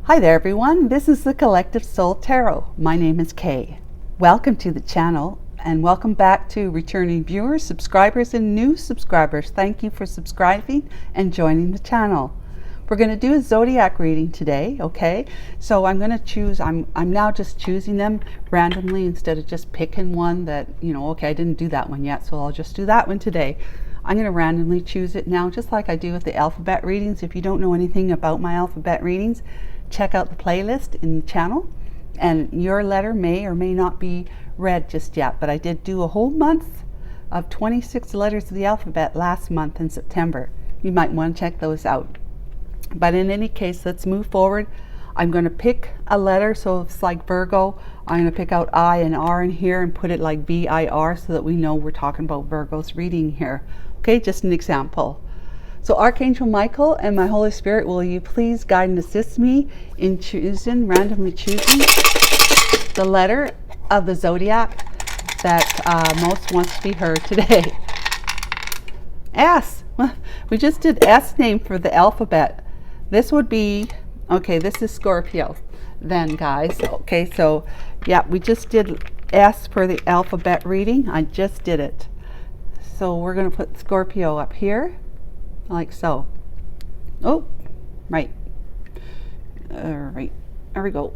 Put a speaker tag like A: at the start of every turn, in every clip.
A: Hi there everyone, this is the Collective Soul Tarot. My name is Kay. Welcome to the channel and welcome back to returning viewers, subscribers, and new subscribers. Thank you for subscribing and joining the channel. We're going to do a zodiac reading today, okay? So I'm going to choose, I'm now just choosing them randomly instead of just picking one that, okay, I didn't do that one yet, so I'll just do that one today. I'm going to randomly choose it now, just like I do with the alphabet readings. If you don't know anything about my alphabet readings, check out the playlist in the channel, and your letter may or may not be read just yet, but I did do a whole month of 26 letters of the alphabet last month in September. You might want to check those out. But in any case, let's move forward. I'm going to pick a letter, so it's like Virgo. I'm going to pick out I and R in here and put it like V-I-R so that we know we're talking about Virgo's reading here. Okay, just an example. So Archangel Michael and my Holy Spirit, will you please guide and assist me in randomly choosing the letter of the zodiac that most wants to be heard today. S. We just did S name for the alphabet. This would be, okay, this is Scorpio then, guys. Okay, so yeah, we just did S for the alphabet reading. I just did it. So we're going to put Scorpio up here. Like so. Oh, right. All right, there we go.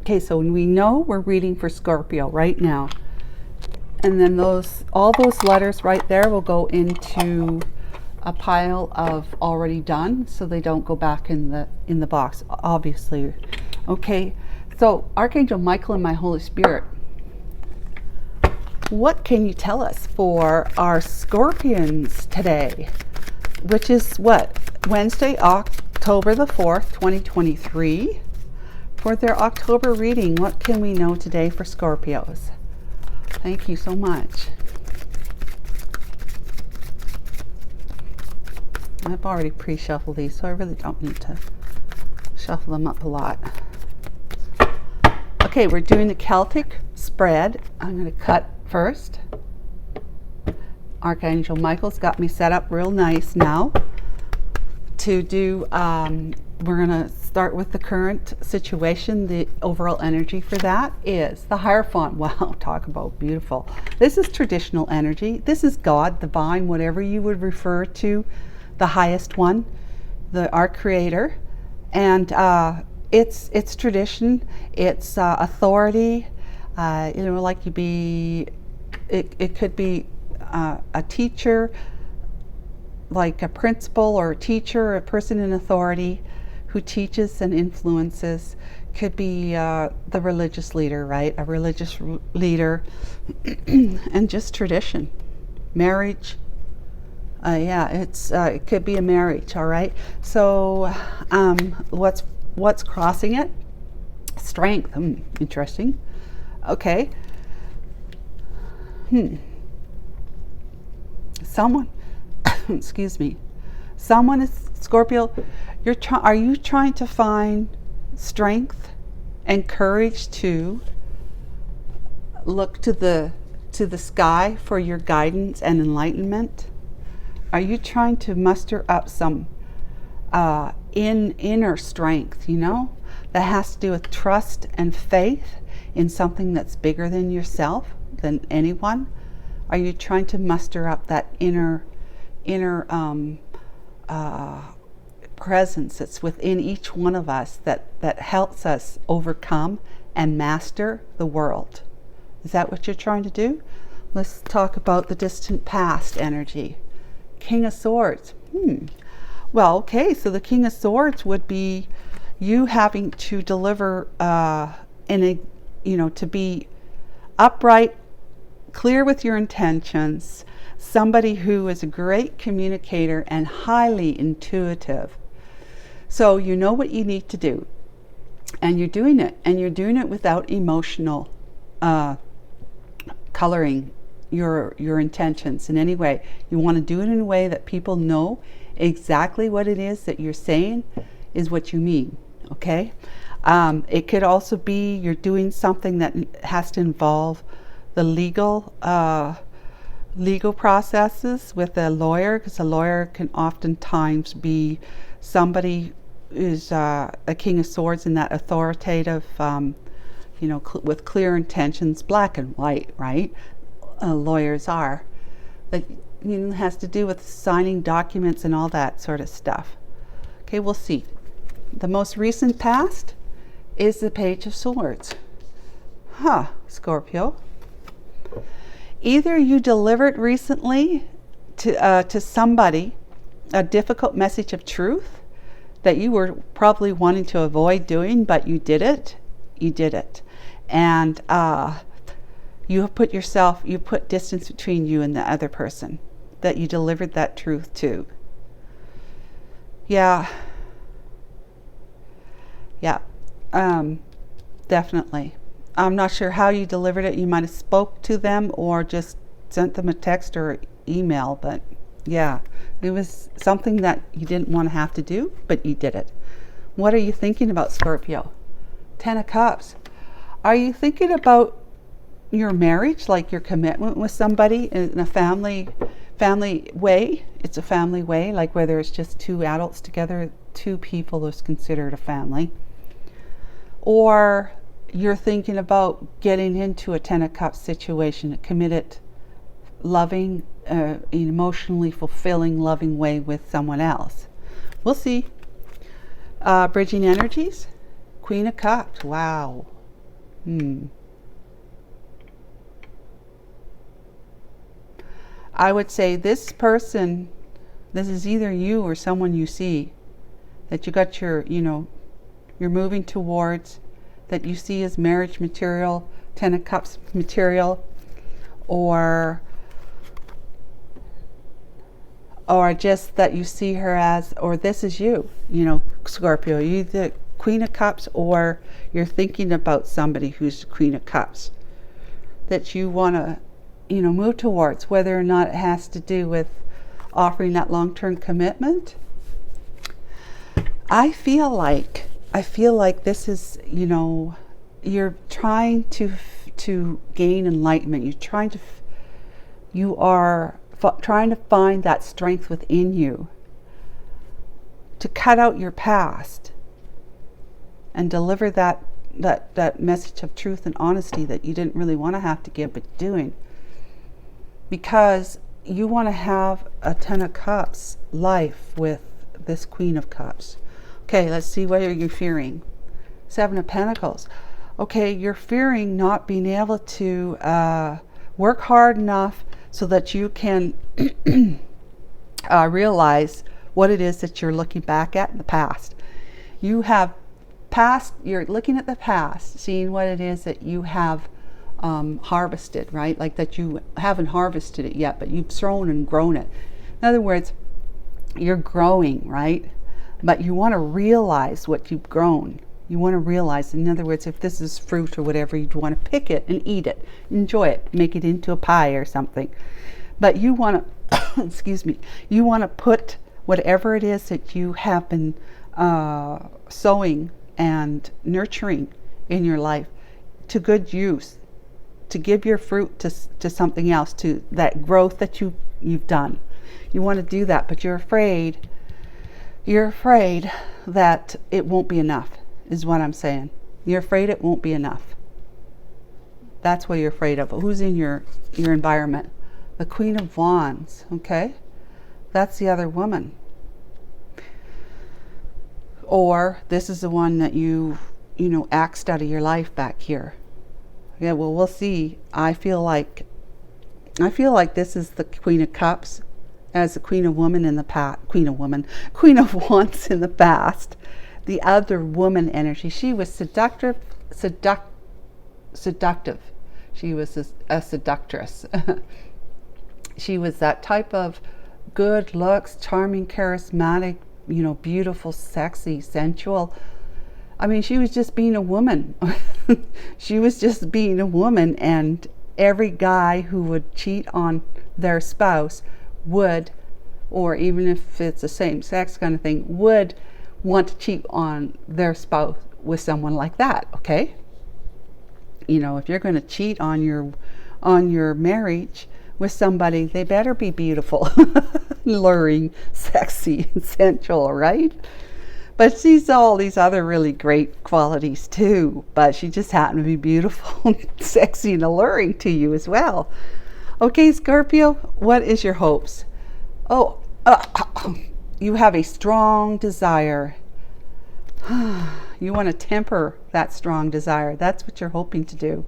A: Okay, so we know we're reading for Scorpio right now. And then all those letters right there will go into a pile of already done, so they don't go back in the box, obviously. Okay, so Archangel Michael and my Holy Spirit, what can you tell us for our Scorpions today? Which is what? Wednesday, October the 4th, 2023. For their October reading, what can we know today for Scorpios? Thank you so much. I've already pre-shuffled these, so I really don't need to shuffle them up a lot. Okay, we're doing the Celtic spread. I'm going to cut first. Archangel Michael's got me set up real nice now to do, we're going to start with the current situation. The overall energy for that is the Hierophant. Wow, talk about beautiful. This is traditional energy. This is God, divine, whatever you would refer to, the highest one, our creator. And it's tradition, it's authority, like it could be a teacher, like a principal or a teacher, a person in authority who teaches and influences. Could be the religious leader, right? A religious leader. And just tradition. Marriage. It could be a marriage, all right? So what's crossing it? Strength. Interesting. Okay. Someone, excuse me, someone is Scorpio. Are you trying to find strength and courage to look to the sky for your guidance and enlightenment? Are you trying to muster up some inner strength, that has to do with trust and faith in something that's bigger than yourself, than anyone? Are you trying to muster up that inner presence that's within each one of us that helps us overcome and master the world? Is that what you're trying to do? Let's talk about the distant past energy. King of Swords. Well, okay, so the King of Swords would be you having to deliver to be upright, clear with your intentions, somebody who is a great communicator and highly intuitive. So you know what you need to do, and you're doing it without emotional coloring your intentions in any way. You want to do it in a way that people know exactly what it is that you're saying is what you mean. Okay, it could also be you're doing something that has to involve the legal processes with a lawyer, because a lawyer can oftentimes be somebody is a King of Swords, and that authoritative, with clear intentions, black and white, right? Lawyers are. That has to do with signing documents and all that sort of stuff. Okay, we'll see. The most recent past is the Page of Swords. Scorpio. Either you delivered recently to somebody a difficult message of truth that you were probably wanting to avoid doing, but you did it. And you put distance between you and the other person that you delivered that truth to. Yeah, definitely. I'm not sure how you delivered it. You might have spoke to them or just sent them a text or email, but yeah, it was something that you didn't want to have to do, but you did it. What are you thinking about, Scorpio? 10 of Cups. Are you thinking about your marriage, like your commitment with somebody in a family way? It's a family way, like whether it's just two adults together, two people is considered a family. Or you're thinking about getting into a 10 of Cups situation, a committed, loving, emotionally fulfilling, loving way with someone else. We'll see. Bridging energies. Queen of Cups. Wow. I would say this person, this is either you or someone you see that you got you're moving towards, that you see as marriage material, 10 of Cups material, or just that you see her as, or this is you, Scorpio, you the Queen of Cups, or you're thinking about somebody who's the Queen of Cups that you want to, move towards, whether or not it has to do with offering that long-term commitment. I feel like this is, you're trying to gain enlightenment. You are trying to find that strength within you to cut out your past and deliver that message of truth and honesty that you didn't really want to have to give, but doing, because you want to have a 10 of Cups life with this Queen of Cups. Okay, let's see, what are you fearing? 7 of Pentacles. Okay, you're fearing not being able to work hard enough so that you can realize what it is that you're looking back at in the past. You're looking at the past, seeing what it is that you have harvested, right? Like that you haven't harvested it yet, but you've sown and grown it. In other words, you're growing, right? But you want to realize what you've grown. You want to realize, in other words, if this is fruit or whatever, you'd want to pick it and eat it, enjoy it, make it into a pie or something. But you want to, excuse me, you want to put whatever it is that you have been sowing and nurturing in your life to good use, to give your fruit to something else, to that growth that you've done. You want to do that, but you're afraid that it won't be enough, is what I'm saying. You're afraid it won't be enough. That's what you're afraid of. Who's in your environment? The Queen of Wands, okay? That's the other woman. Or this is the one that you axed out of your life back here. Yeah, well, we'll see. I feel like this is the Queen of Cups as the Queen of Woman in the past. Queen of Wands in the past. The other woman energy. She was seductive. She was a seductress. She was that type of good looks, charming, charismatic, beautiful, sexy, sensual. I mean, she was just being a woman. She was just being a woman, and every guy who would cheat on their spouse would, or even if it's the same sex kind of thing, would want to cheat on their spouse with someone like that, okay? If you're going to cheat on your marriage with somebody, they better be beautiful, alluring, sexy, and sensual, right? But she's all these other really great qualities too. But she just happened to be beautiful, sexy, and alluring to you as well. Okay, Scorpio, what is your hopes? Oh, you have a strong desire. You want to temper that strong desire. That's what you're hoping to do.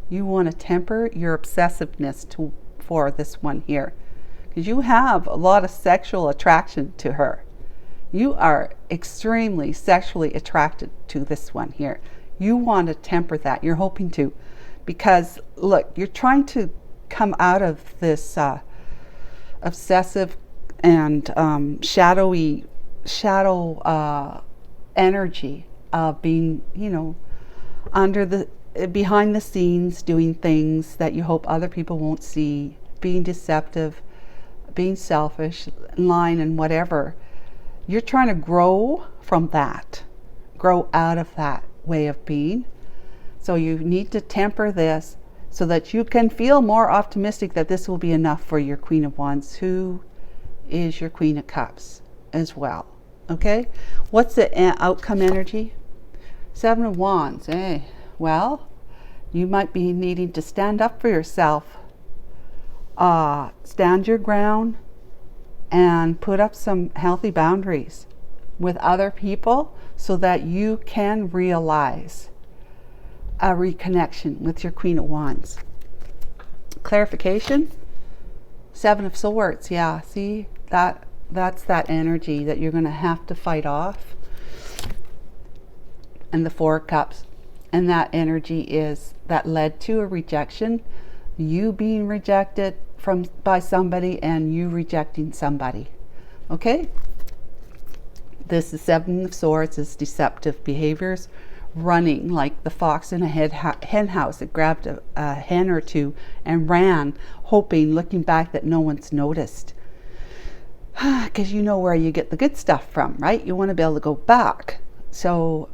A: You want to temper your obsessiveness for this one here. Because you have a lot of sexual attraction to her. You are extremely sexually attracted to this one here. You want to temper that. You're hoping to. Because, look, you're trying to come out of this obsessive and shadow energy of being, behind the scenes, doing things that you hope other people won't see, being deceptive, being selfish, lying, and whatever. You're trying to grow from that, grow out of that way of being. So you need to temper this so that you can feel more optimistic that this will be enough for your Queen of Wands, who is your Queen of Cups as well. Okay? What's the outcome energy? 7 of Wands. Well, you might be needing to stand up for yourself. Stand your ground and put up some healthy boundaries with other people so that you can realize a reconnection with your Queen of Wands. Clarification? 7 of Swords. Yeah, see, that's that energy that you're going to have to fight off. And the 4 of Cups. And that energy is that led to a rejection, you being rejected by somebody and you rejecting somebody. Okay? This is 7 of Swords, is deceptive behaviors, running like the fox in a hen house. It grabbed a hen or two and ran, hoping, looking back, that no one's noticed. Because you know where you get the good stuff from, right? You want to be able to go back. So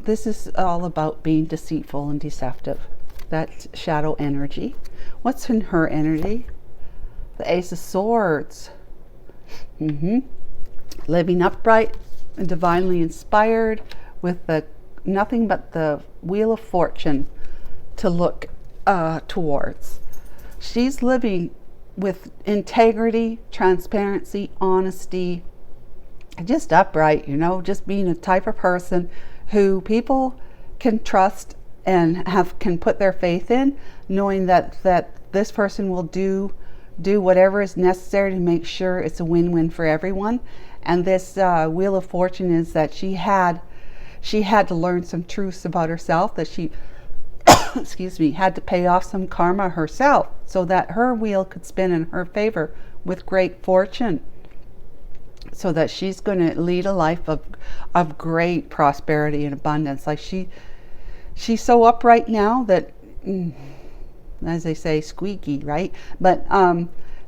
A: this is all about being deceitful and deceptive. That's shadow energy. What's in her energy? The Ace of Swords. Living upright and divinely inspired with nothing but the Wheel of Fortune to look towards. She's living with integrity, transparency, honesty, just upright, just being a type of person who people can trust and can put their faith in, knowing that this person will do whatever is necessary to make sure it's a win-win for everyone. And this Wheel of Fortune is that she had to learn some truths about herself, that she had to pay off some karma herself so that her wheel could spin in her favor with great fortune, so that she's going to lead a life of great prosperity and abundance. Like she's so upright now that, as they say, squeaky, right? But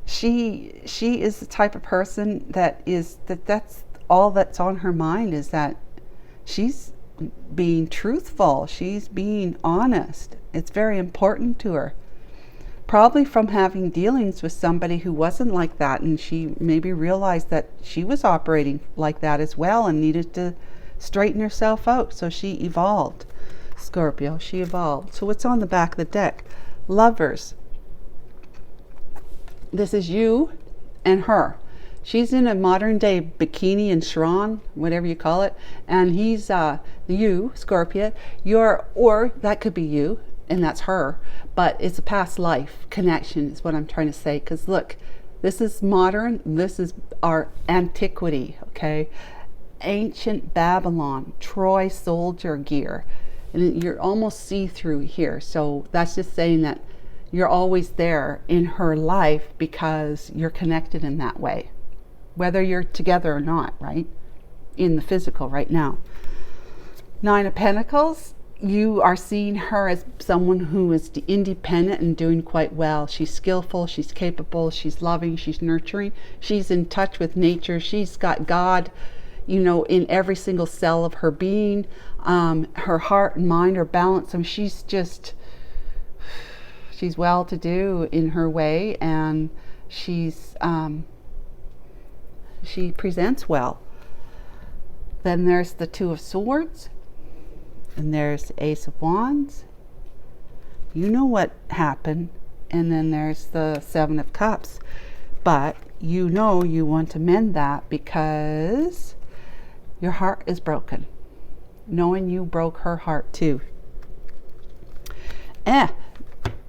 A: she is the type of person that's all that's on her mind, is that she's being truthful, she's being honest. It's very important to her. Probably from having dealings with somebody who wasn't like that, and she maybe realized that she was operating like that as well and needed to straighten herself out. So she evolved. Scorpio, she evolved. So what's on the back of the deck? Lovers. This is you and her. She's in a modern day bikini and shrine, whatever you call it, and he's you, Scorpio. Or that could be you, and that's her, but it's a past life connection is what I'm trying to say. Because look, this is modern, this is our antiquity, okay? Ancient Babylon, Troy soldier gear, and you're almost see-through here. So that's just saying that you're always there in her life because you're connected in that way, whether you're together or not, right? In the physical right now. 9 of Pentacles. You are seeing her as someone who is independent and doing quite well. She's skillful, she's capable, she's loving, she's nurturing, she's in touch with nature, she's got God, in every single cell of her being. Her heart and mind are balanced. I mean, she's well to do in her way, and she presents well. Then there's the Two of Swords. And there's the Ace of Wands. You know what happened. And then there's the Seven of Cups. But you know you want to mend that because your heart is broken. Knowing you broke her heart too.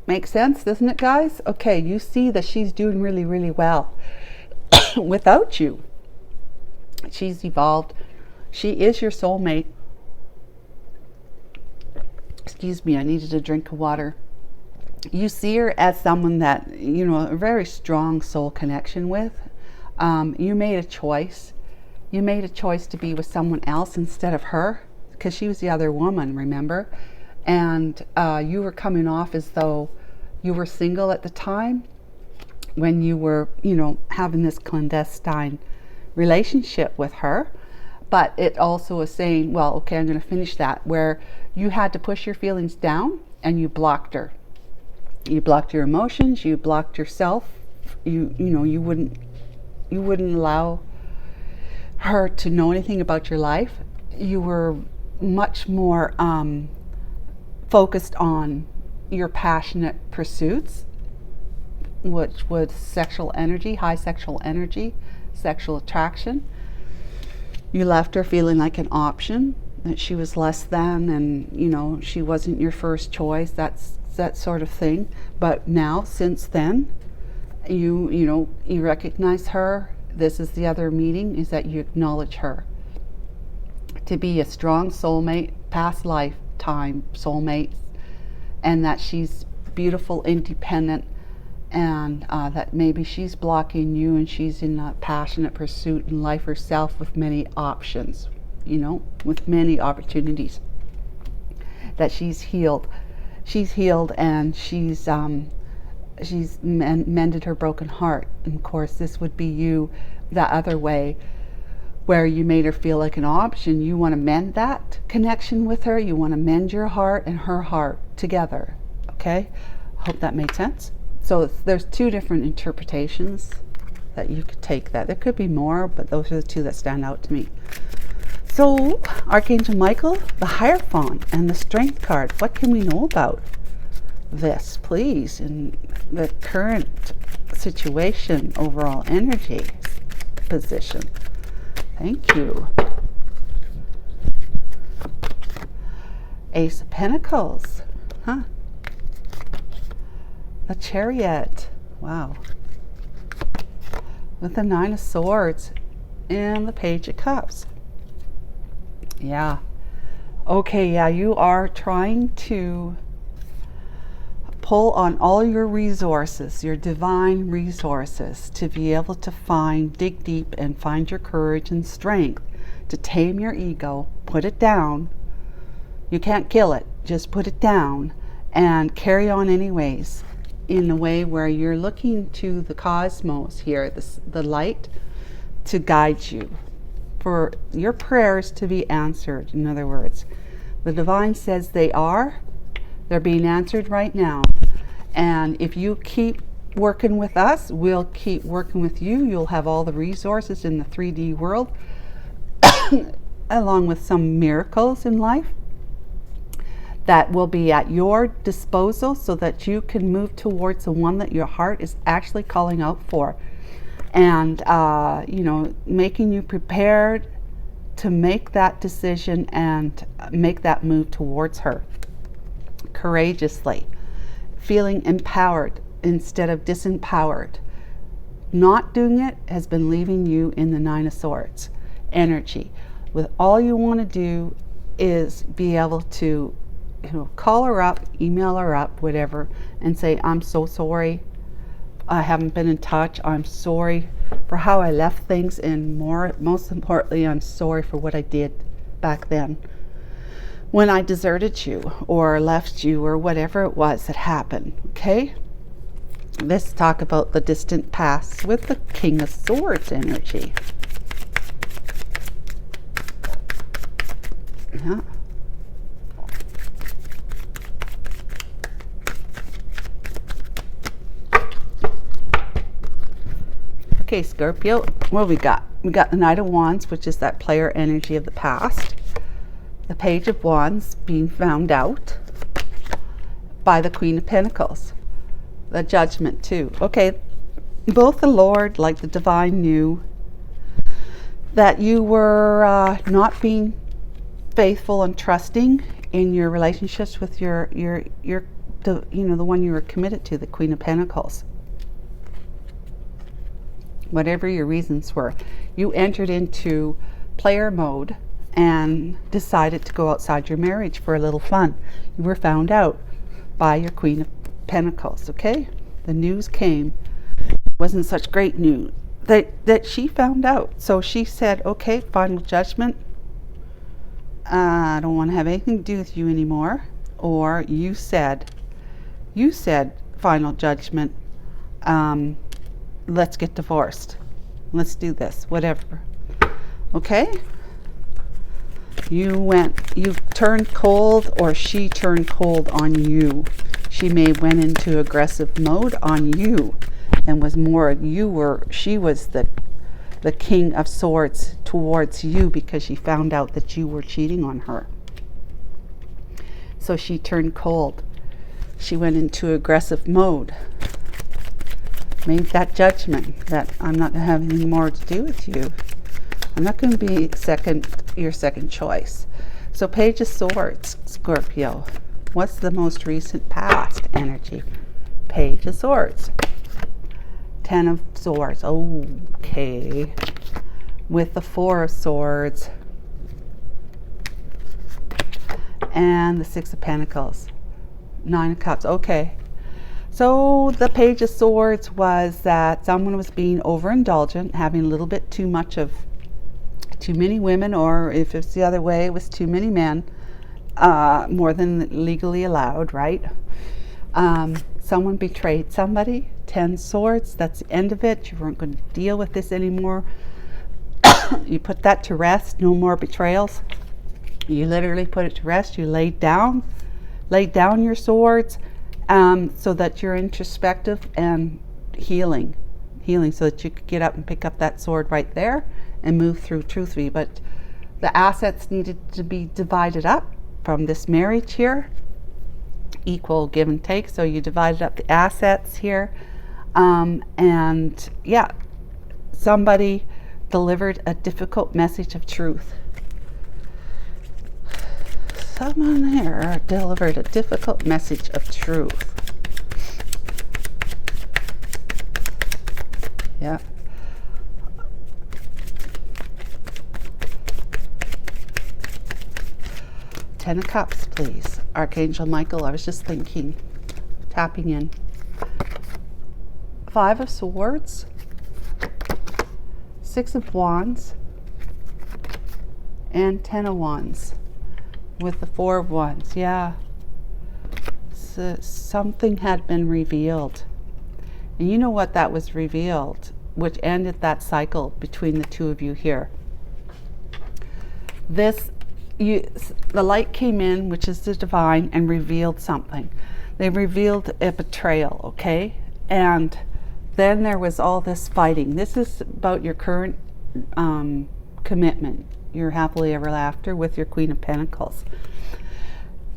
A: Makes sense, doesn't it, guys? Okay, you see that she's doing really, really well without you. She's evolved. She is your soulmate. Excuse me, I needed a drink of water. You see her as someone that, you know, a very strong soul connection with. You made a choice. You made a choice to be with someone else instead of her, because she was the other woman, remember? And you were coming off as though you were single at the time when you were, you know, having this clandestine relationship with her. But it also is saying, well, okay, I'm going to finish that, where you had to push your feelings down and you blocked her. You blocked your emotions, you blocked yourself. You know, you wouldn't allow her to know anything about your life. You were much more focused on your passionate pursuits, which was sexual energy, high sexual energy, sexual attraction. You left her feeling like an option, that she was less than, and you know, she wasn't your first choice, that sort of thing. But now, since then, you recognize her. This is the other meaning, is that you acknowledge her to be a strong soulmate, past lifetime soulmate, and that she's beautiful, independent, and that maybe she's blocking you and she's in a passionate pursuit in life herself with many options, you know, with many opportunities. That she's healed. She's healed, and she's mended her broken heart. And of course, this would be you the other way, where you made her feel like an option. You want to mend that connection with her. You want to mend your heart and her heart together. Okay? Hope that made sense. So there's two different interpretations that you could take that. There could be more, but those are the two that stand out to me. So, Archangel Michael, the Hierophant, and the Strength card. What can we know about this, please, in the current situation, overall energy position? Thank you. Ace of Pentacles. The Chariot. Wow. With the Nine of Swords and the Page of Cups. Yeah. Okay, yeah, you are trying to pull on all your resources, your divine resources, to be able to dig deep and find your courage and strength to tame your ego, put it down. You can't kill it, just put it down and carry on anyways, in a way where you're looking to the cosmos here, the light, to guide you, for your prayers to be answered. In other words, the divine says they're being answered right now. And if you keep working with us, we'll keep working with you. You'll have all the resources in the 3D world, along with some miracles in life that will be at your disposal, so that you can move towards the one that your heart is actually calling out for. And, making you prepared to make that decision and make that move towards her courageously, feeling empowered instead of disempowered. Not doing it has been leaving you in the Nine of Swords energy. With all you want to do is be able to, call her up, email her up, whatever, and say, I'm so sorry, I haven't been in touch. I'm sorry for how I left things, and most importantly, I'm sorry for what I did back then when I deserted you or left you or whatever it was that happened. Okay? Let's talk about the distant past with the King of Swords energy. Yeah. Okay, Scorpio, what we got? we got the Knight of Wands, which is that player energy of the past. The Page of Wands being found out by the Queen of Pentacles. The Judgment too. Okay, both the Lord, like the Divine, knew that you were not being faithful and trusting in your relationships with your the one you were committed to, the Queen of Pentacles. Whatever your reasons were, you entered into player mode and decided to go outside your marriage for a little fun. You were found out by your Queen of Pentacles, okay? The news came. It wasn't such great news that she found out. So she said, okay, final judgment. I don't want to have anything to do with you anymore. Or you said, final judgment, let's get divorced. Let's do this, whatever. Okay? You turned cold, or she turned cold on you. She may went into aggressive mode on you and was more, she was the King of Swords towards you because she found out that you were cheating on her. So she turned cold. She went into aggressive mode. Made that judgment that I'm not going to have anything more to do with you. I'm not going to be your second choice. So Page of Swords, Scorpio. What's the most recent past energy? Page of Swords. Ten of Swords. Okay. With the Four of Swords. And the Six of Pentacles. Nine of Cups. Okay. So the Page of Swords was that someone was being overindulgent, having a little bit too much of too many women, or if it's the other way, it was too many men, more than legally allowed, right? Someone betrayed somebody. 10 swords, that's the end of it. You weren't going to deal with this anymore. You put that to rest. No more betrayals. You literally put it to rest. You laid down your swords, so that you're introspective and healing, so that you could get up and pick up that sword right there and move through truthfully. But the assets needed to be divided up from this marriage here, equal give and take. So you divided up the assets here, and yeah, somebody delivered a difficult message of truth. Someone here delivered a difficult message of truth. Yeah. Ten of Cups, please. Archangel Michael, I was just thinking, tapping in. Five of Swords. Six of Wands. And 10 of Wands. With the Four of Wands, yeah. So something had been revealed. And you know what that was revealed, which ended that cycle between the two of you here. The light came in, which is the divine, and revealed something. They revealed a betrayal, okay? And then there was all this fighting. This is about your current commitment, your happily ever after with your Queen of Pentacles.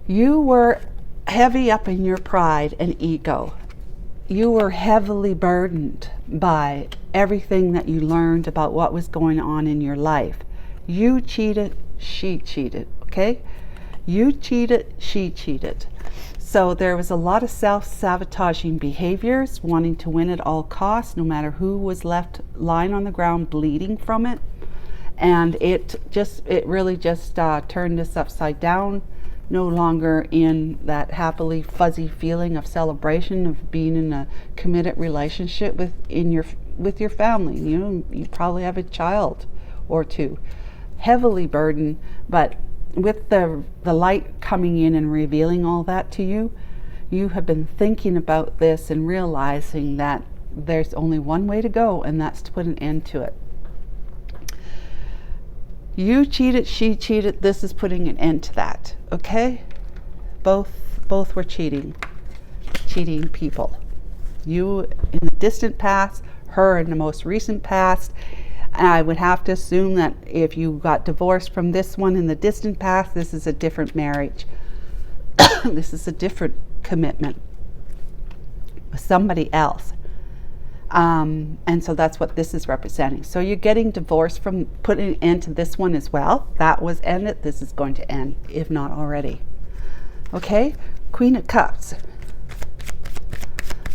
A: You were heavy up in your pride and ego. You were heavily burdened by everything that you learned about what was going on in your life. You cheated, she cheated, okay? You cheated, she cheated. So there was a lot of self-sabotaging behaviors, wanting to win at all costs, no matter who was left lying on the ground bleeding from it. And it really just turned us upside down. No longer in that happily fuzzy feeling of celebration of being in a committed relationship with your family. You know, you probably have a child or two, heavily burdened. But with the light coming in and revealing all that to you, you have been thinking about this and realizing that there's only one way to go, and that's to put an end to it. You cheated, she cheated. This is putting an end to that, okay? Both were cheating people. You in the distant past, her in the most recent past. I would have to assume that if you got divorced from this one in the distant past, this is a different marriage. This is a different commitment with somebody else. And so that's what this is representing. So you're getting divorced from putting an end to this one as well. That was ended. This is going to end, if not already. Okay, Queen of Cups.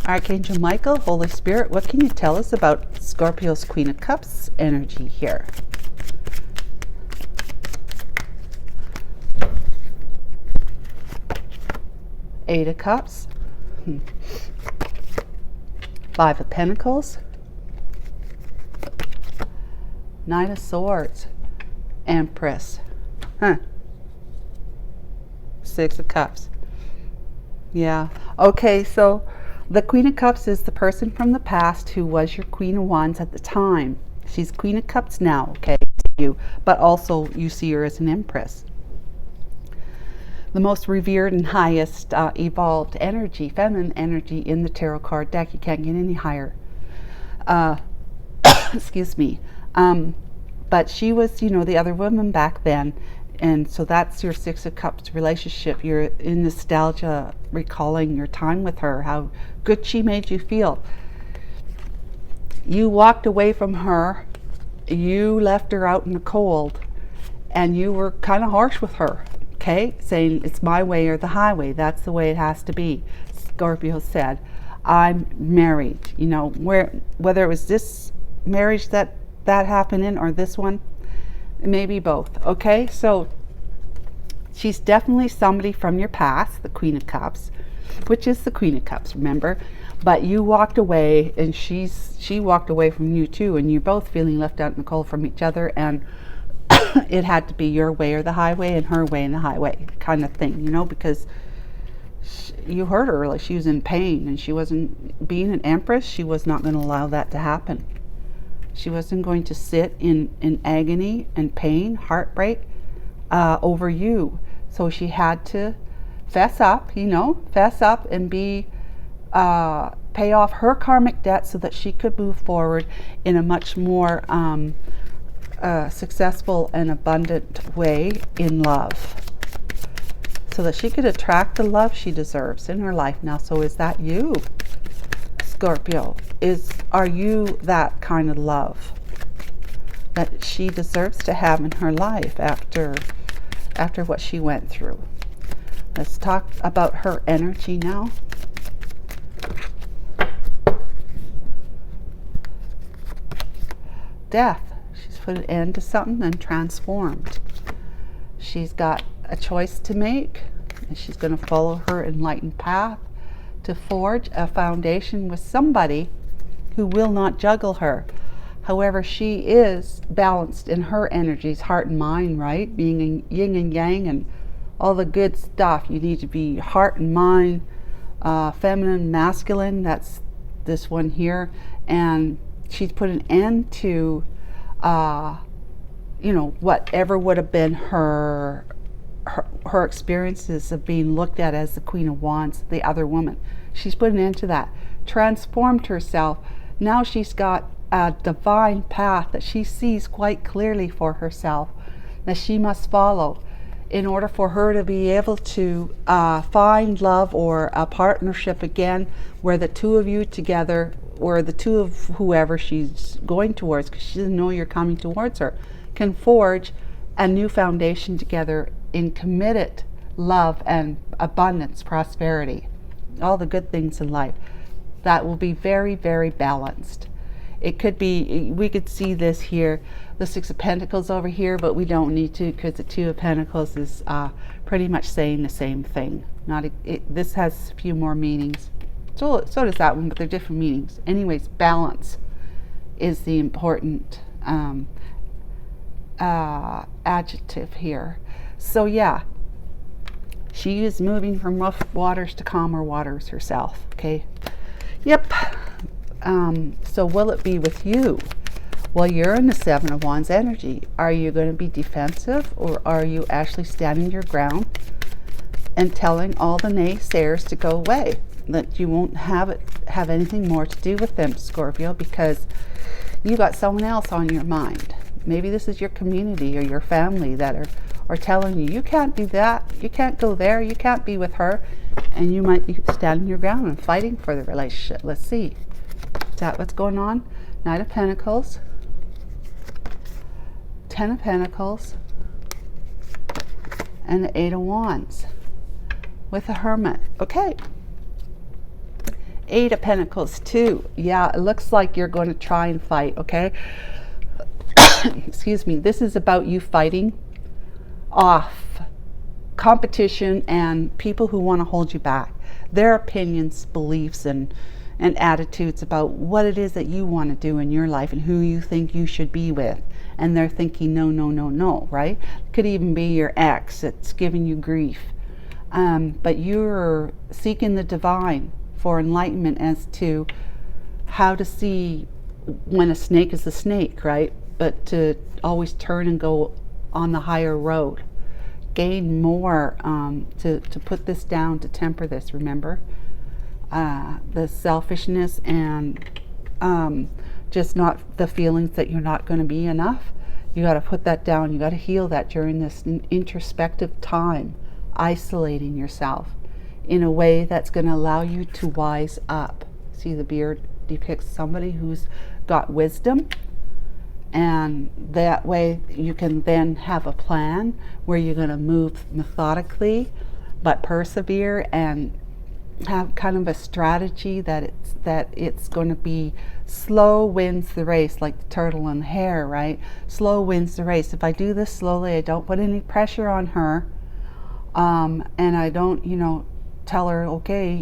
A: Archangel Michael, Holy Spirit, what can you tell us about Scorpio's Queen of Cups energy here? Eight of Cups. Five of Pentacles. Nine of Swords. Empress. Six of Cups. Yeah. Okay, so the Queen of Cups is the person from the past who was your Queen of Wands at the time. She's Queen of Cups now, okay, you, but also you see her as an Empress. The most revered and highest evolved energy, feminine energy in the tarot card deck. You can't get any higher. Excuse me. But she was, you know, the other woman back then. And so that's your Six of Cups relationship. You're in nostalgia, recalling your time with her, how good she made you feel. You walked away from her. You left her out in the cold. And you were kind of harsh with her. Okay, saying it's my way or the highway. That's the way it has to be. Scorpio said, I'm married. You know, whether it was this marriage that happened in or this one, maybe both. Okay, so she's definitely somebody from your past, the Queen of Cups, which is the Queen of Cups, remember? But you walked away, and she walked away from you too, and you're both feeling left out in the cold from each other, and it had to be your way or the highway, and her way and the highway kind of thing, you know, because you heard her, like she was in pain, and she wasn't, being an Empress, she was not going to allow that to happen. She wasn't going to sit in agony and pain, heartbreak over you. So she had to fess up, you know, and be pay off her karmic debt so that she could move forward in a much more successful and abundant way in love, so that she could attract the love she deserves in her life now. So is that you, Scorpio? Are you that kind of love that she deserves to have in her life after what she went through? Let's talk about her energy now. Death. She's put an end to something and transformed. She's got a choice to make, and she's going to follow her enlightened path to forge a foundation with somebody who will not juggle her. However, she is balanced in her energies, heart and mind, right? Being in yin and yang and all the good stuff. You need to be heart and mind, feminine, masculine. That's this one here. And she's put an end to, you know, whatever would have been her experiences of being looked at as the Queen of Wands, the other woman. She's put an end to that, transformed herself. Now she's got a divine path that she sees quite clearly for herself, that she must follow in order for her to be able to find love or a partnership again, where the two of you together, or the two of whoever she's going towards, because she doesn't know you're coming towards her, can forge a new foundation together in committed love and abundance, prosperity, all the good things in life. That will be very, very balanced. It could be, we could see this here, the Six of Pentacles over here, but we don't need to, because the Two of Pentacles is pretty much saying the same thing. This has a few more meanings. So does that one, but they're different meanings. Anyways, balance is the important adjective here. So yeah, she is moving from rough waters to calmer waters herself. Okay. Yep. So will it be with you? Well, you're in the Seven of Wands energy. Are you going to be defensive, or are you actually standing your ground and telling all the naysayers to go away, that you won't have anything more to do with them, Scorpio, because You got someone else on your mind. Maybe this is your community or your family that are telling you, you can't do that, you can't go there, you can't be with her. And you might be standing your ground and fighting for the relationship. Let's see. Is that what's going on? Knight of Pentacles, Ten of Pentacles, and the Eight of Wands with the Hermit. Okay. Eight of Pentacles too. Yeah, it looks like you're going to try and fight, okay? Excuse me. This is about you fighting off competition and people who want to hold you back. Their opinions, beliefs, and attitudes about what it is that you want to do in your life and who you think you should be with. And they're thinking, no, no, no, no, right? It could even be your ex that's giving you grief. But you're seeking the divine for enlightenment as to how to see when a snake is a snake, right? But to always turn and go on the higher road. Gain more, to put this down, to temper this, remember? The selfishness and just not the feelings that you're not going to be enough. You got to put that down. You got to heal that during this introspective time, isolating yourself in a way that's going to allow you to wise up. See, the beard depicts somebody who's got wisdom, and that way you can then have a plan where you're going to move methodically but persevere, and have kind of a strategy that it's going to be slow wins the race, like the turtle and the hare, right? Slow wins the race. If I do this slowly, I don't put any pressure on her, and I don't, tell her, okay,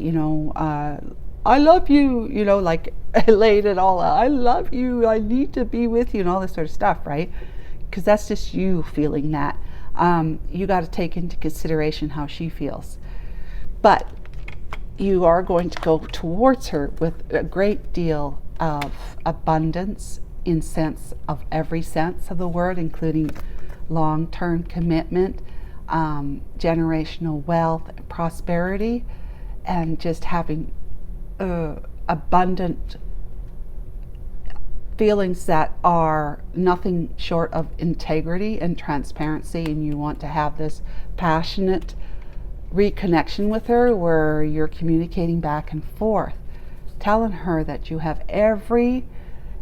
A: I love you, like I laid it all out. I love you, I need to be with you, and all this sort of stuff, right? Because that's just you feeling that. You got to take into consideration how she feels. But you are going to go towards her with a great deal of abundance in sense of every sense of the word, including long-term commitment, generational wealth, prosperity, and just having abundant feelings that are nothing short of integrity and transparency. And you want to have this passionate reconnection with her where you're communicating back and forth, telling her that you have every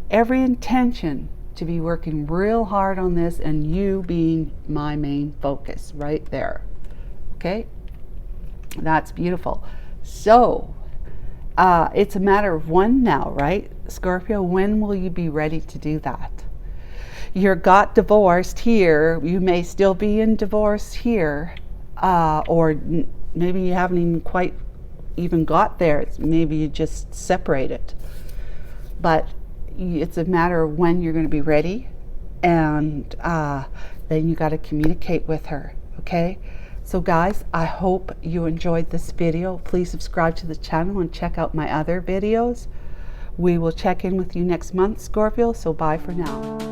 A: intention to be working real hard on this, and you being my main focus right there. Okay, that's beautiful. So it's a matter of when now, right, Scorpio? When will you be ready to do that? You got divorced here. You may still be in divorce here, or maybe you haven't even quite got there. Maybe you just separated. But it's a matter of when you're going to be ready, and then you got to communicate with her. Okay, so guys, I hope you enjoyed this video. Please subscribe to the channel and check out my other videos. We will check in with you next month, Scorpio, so bye for now.